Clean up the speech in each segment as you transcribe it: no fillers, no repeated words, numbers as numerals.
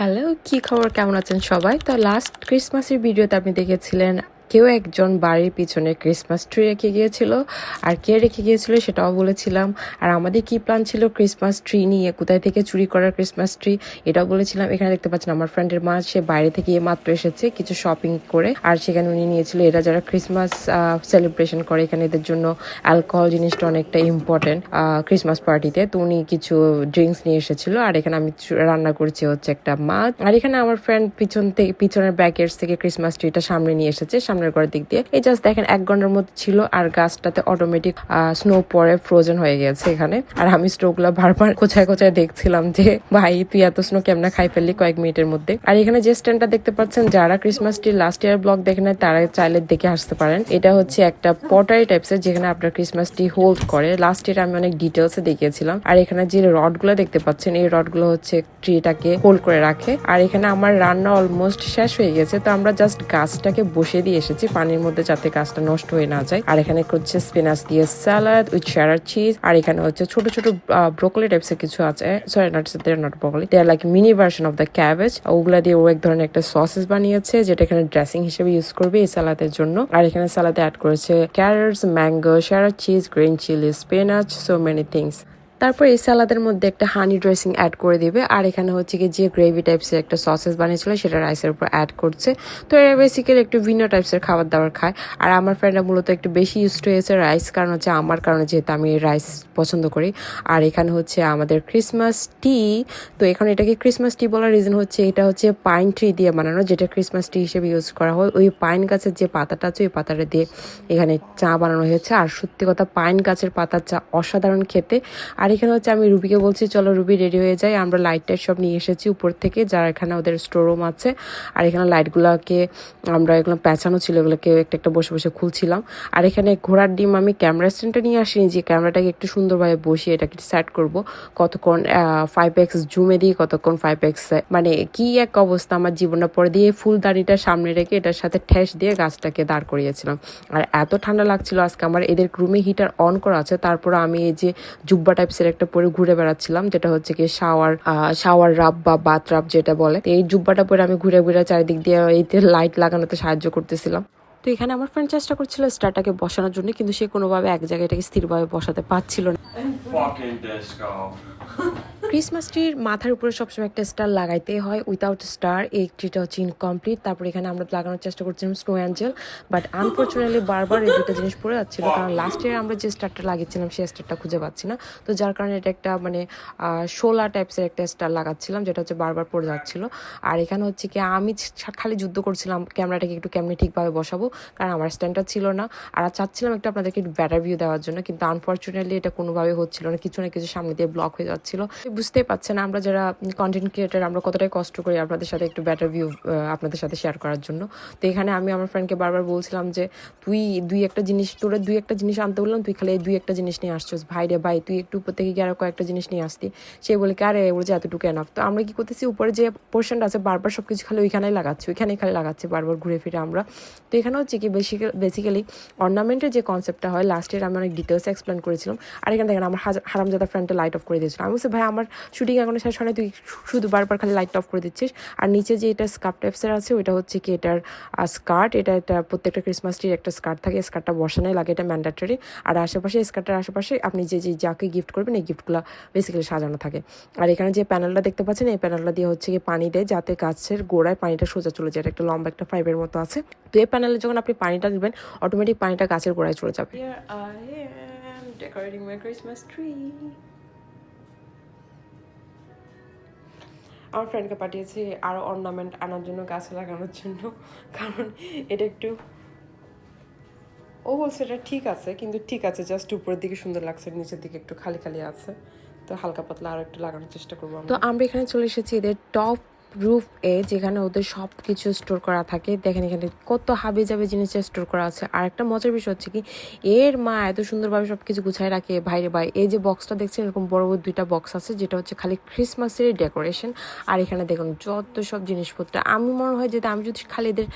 Hello, কি খবর? কেমন আছেন সবাই? তো লাস্ট ক্রিসমাসের ভিডিওতে আপনি দেখেছিলেন কেউ একজন বাড়ির পিছনে ক্রিসমাস ট্রি রেখে গিয়েছিল। আর কে রেখে গিয়েছিল সেটাও বলেছিলাম। আর আমাদের কি প্ল্যান ছিল ক্রিসমাস ট্রি নিয়ে, কোথায় থেকে চুরি করার ক্রিসমাস ট্রি এটাও বলেছিলাম। এখানে দেখতে পাচ্ছেন আমার ফ্রেন্ডের মা, সে বাইরে থেকে মাত্র এসেছে কিছু শপিং করে। আর সেখানে উনি নিয়েছিল, এরা যারা ক্রিসমাস সেলিব্রেশন করে এখানে এদের জন্য অ্যালকোহল জিনিসটা অনেকটা ইম্পর্টেন্ট ক্রিসমাস পার্টিতে। তো উনি কিছু ড্রিঙ্কস নিয়ে এসেছিল। আর এখানে আমি রান্না করছি হচ্ছে একটা মাছ। আর এখানে আমার ফ্রেন্ড পিছনের ব্যাকেটস থেকে ক্রিসমাস ট্রিটা সামনে নিয়ে এসেছে, সামনের ঘরের দিক দিয়ে। এই জাস্ট দেখেন 1 ঘন্টার মধ্যে ছিল। আর গাছটাতে অটোমেটিক স্নো পরে ফ্রোজেন হয়ে গেছে এখানে। আর আমি স্নোগুলো বারবার কোচায় কোচায় দেখছিলাম যে ভাই তুই এত স্নো কেমন খাই ফেললি কয়েক মিনিটের মধ্যে। আর এখানে যে স্ট্যান্ডটা দেখতে পাচ্ছেন, যারা Christmas tree last year blog দেখেন তারা চাইলে দেখে আসতে পারেন। এটা হচ্ছে একটা পটারি টাইপসের, যেখানে আপনার ক্রিসমাস ট্রি হোল্ড করে। লাস্ট ইয়ার আমি অনেক ডিটেলসে দেখিয়েছিলাম। আর এখানে যে রড গুলো দেখতে পাচ্ছেন, এই রড গুলো হচ্ছে ট্রিটাকে হোল্ড করে রাখে। আর এখানে আমার রান্না অলমোস্ট শেষ হয়ে গেছে, তো আমরা জাস্ট গাছটাকে বসে দিয়ে এসেছি পানির মধ্যে, যাতে গাছটা নষ্ট হয়ে না যায়। আর এখানে হচ্ছে স্পিনাচ দিয়ে স্যালাড উইথ চেডার চিজ। আর এখানে হচ্ছে ছোট ছোট ব্রোকলি টাইপসের কিছু আছে, sorry not broccoli, they are like mini version of the cabbage. ওগুলা দিয়ে ও এক ধরনের একটা সসেস বানিয়েছে, যেটা এখানে ড্রেসিং হিসেবে ইউজ করবে এই সালাদের জন্য। আর এখানে সালাদে অ্যাড করেছে carrots, mango, cheddar cheese, green chilli, spinach, so many things. তারপর এই সালাদের মধ্যে একটা হানি ড্রেসিং অ্যাড করে দিবে। আর এখানে হচ্ছে কি যে গ্রেভি টাইপসের একটা সসেস বানিয়েছিল সেটা রাইসের উপর অ্যাড করছে। তো এরা বেসিক্যালি একটু ভিন্ন টাইপসের খাবার দাবার খায়। আর আমার ফ্রেন্ডরা মূলত একটু বেশি ইউজ হয়েছে রাইস, কারণ হচ্ছে আমার কারণে, যেহেতু আমি রাইস পছন্দ করি। আর এখানে হচ্ছে আমাদের ক্রিসমাস টি। তো এখানে এটাকে ক্রিসমাস টি বলার রিজন হচ্ছে এটা হচ্ছে পাইন ট্রি দিয়ে বানানো, যেটা ক্রিসমাস টি হিসেবে ইউজ করা হয়। ওই পাইন গাছের যে পাতাটা আছে ওই পাতাটা দিয়ে এখানে চা বানানো হয়েছে। আর সত্যি কথা, পাইন গাছের পাতার চা অসাধারণ খেতে। আর এখানে হচ্ছে আমি রুবিকে বলছি চলো রুবি রেডি হয়ে যায়। আমরা লাইট টাইট সব নিয়ে এসেছি উপর থেকে, যারা এখানে ওদের স্টোর রুম আছে। আর এখানে লাইটগুলোকে আমরা এগুলো পেঁচানো ছিল, এগুলোকে একটা একটা বসে বসে খুলছিলাম। আর এখানে ঘোড়ার ডিম আমি ক্যামেরা স্ট্যান্ডটা নিয়ে আসিনি, যে ক্যামেরাটাকে একটু সুন্দরভাবে বসিয়ে এটাকে সেট করব। কতক্ষণ 5x জুমে দিয়ে, কতক্ষণ 5x, মানে কি এক অবস্থা আমার জীবনটা। পরে দিয়ে ফুলদানিটা সামনে রেখে এটার সাথে ঠেস দিয়ে গাছটাকে দাঁড় করিয়েছিলাম। আর এত ঠান্ডা লাগছিল আজকে। আমার এদের রুমে হিটার অন করা আছে, তারপর আমি এই যে জুব্বা টাইপসের একটা পরে ঘুরে বেড়াচ্ছিলাম, যেটা হচ্ছে কি শাওয়ার রাব বা বাথ রাব যেটা বলে। এই জুব্বাটা পরে আমি ঘুরে ঘুরে চারিদিক দিয়ে এই লাইট লাগানোতে সাহায্য করতেছিলাম। তো এখানে আমার ফ্রেন্ড চেষ্টা করছিল স্টারটাকে বসানোর জন্য, কিন্তু সে কোনোভাবে এক জায়গায় এটাকে স্থিরভাবে বসাতে পারছিল না। ক্রিসমাস ট্রির মাথার উপরে সবসময় একটা স্টার লাগাইতে হয়, উইথাউট স্টার এই ট্রিটা হচ্ছে ইনকমপ্লিট। তারপর এখানে আমরা লাগানোর চেষ্টা করছিলাম স্নো অ্যাঞ্জেল, বাট আনফর্চুনেটলি বারবার এই দুটো জিনিস পড়ে যাচ্ছিল, কারণ লাস্ট ইয়ার আমরা যে স্টারটা লাগিয়েছিলাম সেই স্টারটা খুঁজে পাচ্ছি না। তো যার কারণে এটা একটা মানে শোলা টাইপসের একটা স্টার লাগাচ্ছিলাম, যেটা হচ্ছে বারবার পড়ে যাচ্ছিল। আর এখানে হচ্ছে কি আমি খালি যুদ্ধ করছিলাম ক্যামেরাটাকে একটু কেমনি ঠিকভাবে বসাবো, কারণ আমার স্ট্যান্ডটা ছিল না। আর চাচ্ছিলাম একটু আপনাদেরকে একটু বেটার ভিউ দেওয়ার জন্য, কিন্তু আনফর্চুনেটলি এটা কোনোভাবে হচ্ছিল না, কিছু না কিছু সামনে দিয়ে ব্লক হয়ে যাচ্ছিল। বুঝতেই পারছেন আমরা যারা কন্টেন্ট ক্রিয়েটার আমরা কতটাই কষ্ট করি আপনাদের সাথে একটু বেটার ভিউ আপনাদের সাথে শেয়ার করার জন্য। তো এখানে আমি আমার ফ্রেন্ডকে বারবার বলছিলাম যে তুই দুই একটা জিনিস আনতে বললাম, তুই খালি এই 2-1 জিনিস নিয়ে আসছিস। ভাই রে ভাই, তুই একটু উপর থেকে গিয়ে আরো কয়েকটা জিনিস নিয়ে আসতি। সে বলে কি আরে বলছে এতটুকু এনাফ। তো আমরা কি করতেছি, উপরে যে পোর্শনটা আছে বারবার সবকিছু খালি ওইখানেই লাগাচ্ছি বারবার ঘুরে ফিরে আমরা। তো এখানে হচ্ছে কি বেসিক্যালি অর্নামেন্টের যে কনসেপ্টটা হয়, লাস্ট ইয়ার আমি অনেক ডিটেলস এক্সপ্লেন করেছিলাম। আর এখানে দেখেন আমার হারামজাদা ফ্রেন্ডটা লাইট অফ করে দিয়েছিল। আমি বলছি ভাই আমার শুটিং এখনো শেষ হয় না, তুই শুধু বারবার খালি লাইট অফ করে দিচ্ছিস। আর নিচে যে এটা স্কার্ট টাইপসের আছে ওইটা হচ্ছে কি এটার স্কার্ট, এটা প্রত্যেকটা ক্রিসমাস ট্রির একটা স্কার্ট থাকে, স্কার্টটা বসানোই লাগে, এটা ম্যান্ডেটরি। আর আশেপাশে স্কার্টের আশেপাশে আপনি যে যাকে গিফট করবেন এই গিফটগুলো বেসিক্যালি সাজানো থাকে। আর এখানে যে প্যানেলটা দেখতে পাচ্ছেন, এই প্যানেলটা দিয়ে হচ্ছে কি পানি দেয়, যাতে গাছের গোড়ায় পানিটা সোজা চলে যায়। একটা লম্বা একটা পাইপের মতো আছে। তো এই প্যানেলে যখন আপনি পানিটা দিবেন, অটোমেটিক পানিটা গাছের গোড়ায় চলে যাবে। Here I am decorating my Christmas tree. আমার ফ্রেন্ডকে পাঠিয়েছি আরও অর্নামেন্ট আনার জন্য, গাছে লাগানোর জন্য, কারণ এটা একটু, ও বলছে এটা ঠিক আছে, কিন্তু ঠিক আছে জাস্ট উপরের দিকে সুন্দর লাগছে, নিচের দিকে একটু খালি খালি আছে। তো হালকা পাতলা আরও একটু লাগানোর চেষ্টা করবো। তো আমরা এখানে চলে এসেছি এদের টপ রুফ যেখানে ওদের সব কিছু স্টোর করা থাকে। দেখেন এখানে কত হাবি যাবে জিনিস স্টোর করা আছে। আর একটা মজার বিষয় হচ্ছে কি, এর মা এত সুন্দরভাবে সব কিছু গুছায় রাখে। ভাইরে ভাই, এই যে বক্সটা দেখছেন এরকম বড় বড় 2টা বক্স আছে, যেটা হচ্ছে খালি ক্রিসমাসের ডেকোরেশন। আর এখানে দেখুন যত সব জিনিসপত্র। আমি মনে হয় যে আমি যদি খালি এদের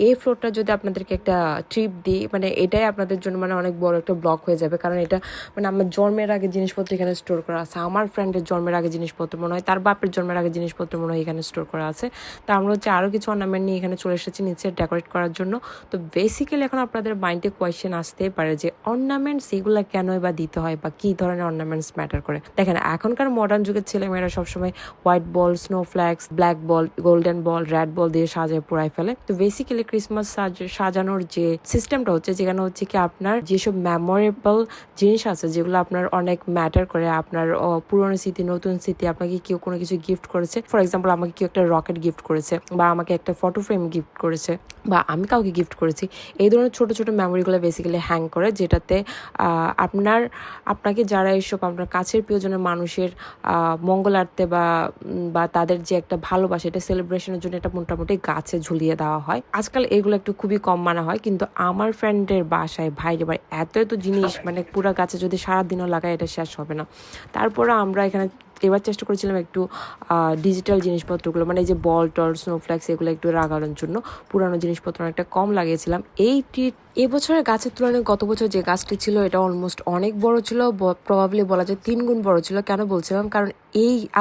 এই ফ্লোরটা যদি আপনাদেরকে একটা ট্রিপ দিই, মানে এটাই আপনাদের জন্য মানে অনেক বড় একটা ব্লক হয়ে যাবে, কারণ এটা মানে আমার জন্মের আগে জিনিসপত্র এখানে স্টোর করা আছে। আমার ফ্রেন্ডের জন্মের আগে জিনিসপত্র মনে হয়, তার বাপের জন্মের আগে জিনিসপত্র মনে হয় এখানে স্টোর করা আছে। তো আমরা হচ্ছে আরও কিছু অর্নামেন্ট নিয়ে এখানে চলে এসেছি নিচে ডেকোরেট করার জন্য। তো বেসিক্যালি এখন আপনাদের মাইন্ডে কোয়েশ্চেন আসতেই পারে যে অর্নামেন্টস এগুলো কেনই বা দিতে হয় বা কী ধরনের অর্নামেন্টস ম্যাটার করে। দেখেন এখনকার মডার্ন যুগের ছেলেমেয়েরা সবসময় white ball, snow flakes, black ball, golden ball, red ball দিয়ে সাজায় পুরাই ফেলে। তো বেসিক্যালি ক্রিসমাস সাজানোর যে সিস্টেমটা হচ্ছে, যেখানে হচ্ছে কি আপনার যেসব মেমোরেবল জিনিস আছে যেগুলো আপনার অনেক ম্যাটার করে, আপনার পুরনো স্মৃতি, নতুন স্মৃতি, আপনাকে কেউ কোনো কিছু গিফট করেছে, ফর এক্সাম্পল আমাকে কেউ একটা রকেট গিফট করেছে বা আমাকে একটা ফটো ফ্রেম গিফট করেছে বা আমি কাউকে গিফট করেছি, এই ধরনের ছোটো ছোটো মেমোরিগুলো বেসিক্যালি হ্যাং করে, যেটাতে আপনাকে যারা এইসব আপনার কাছের প্রিয়জনের মানুষের মঙ্গলার্থে বা তাদের যে একটা ভালোবাসা, এটা সেলিব্রেশনের জন্য এটা মোটামুটি গাছে ঝুলিয়ে দেওয়া হয়। আজকাল এগুলো একটু খুবই কম মানা হয়, কিন্তু আমার ফ্রেন্ডের বাসায় ভাই এত জিনিস, মানে পুরো গাছে যদি সারাদিনও লাগায় এটা শেষ হবে না। তারপরে আমরা এখানে এবার চেষ্টা করেছিলাম একটু ডিজিটাল জিনিসপত্রগুলো, মানে এই যে বল টল, স্নোফ্ল্যাক্স, এগুলো একটু লাগানোর জন্য পুরানো জিনিসপত্র অনেকটা কম লাগিয়েছিলাম। এবছরের গাছের তুলনায় গত বছর যে গাছটি ছিল এটা অলমোস্ট অনেক বড় ছিল, প্রবাবলি বলা যায় 3 গুণ বড় ছিল। কেন বলছিলাম, কারণ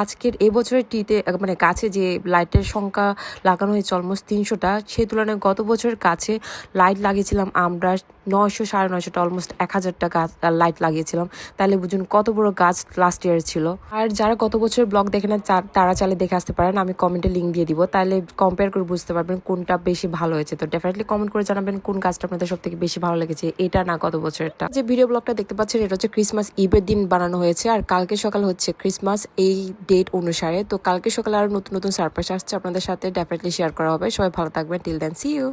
আজকের এবছরের টিতে মানে গাছে যে লাইটের সংখ্যা লাগানো হয়েছে অলমোস্ট 300টা, সেই তুলনায় গত বছরের গাছে লাইট লাগিয়েছিলাম আমরা 900, 950টা, অলমোস্ট 1000টা গাছ লাইট লাগিয়েছিলাম। তাহলে বুঝুন কত বড় গাছ লাস্ট ইয়ার ছিল। আর যারা গত বছরের ব্লগ দেখে না তারা চাইলে দেখে আসতে পারেন, আমি কমেন্টে লিঙ্ক দিয়ে দিব, তাহলে কম্পেয়ার করে বুঝতে পারবেন কোনটা বেশি ভালো হয়েছে। তো ডেফিনেটলি কমেন্ট করে জানাবেন কোন গাছটা আপনাদের সব থেকে বেশি ভালো লেগেছে, এটা না গত বছরেরটা। যে ভিডিও ব্লগটা দেখতে পাচ্ছেন এটা হচ্ছে ক্রিসমাস ইভের দিন বানানো হয়েছে, আর কালকে সকাল হচ্ছে ক্রিসমাস এই ডেট অনুসারে। তো কালকে সকালে আরো নতুন নতুন সারপ্রাইজ আসছে আপনাদের সাথে, ডেফিনেটলি শেয়ার করা হবে। সবাই ভালো থাকবেন, টিল দেন সি ইউ।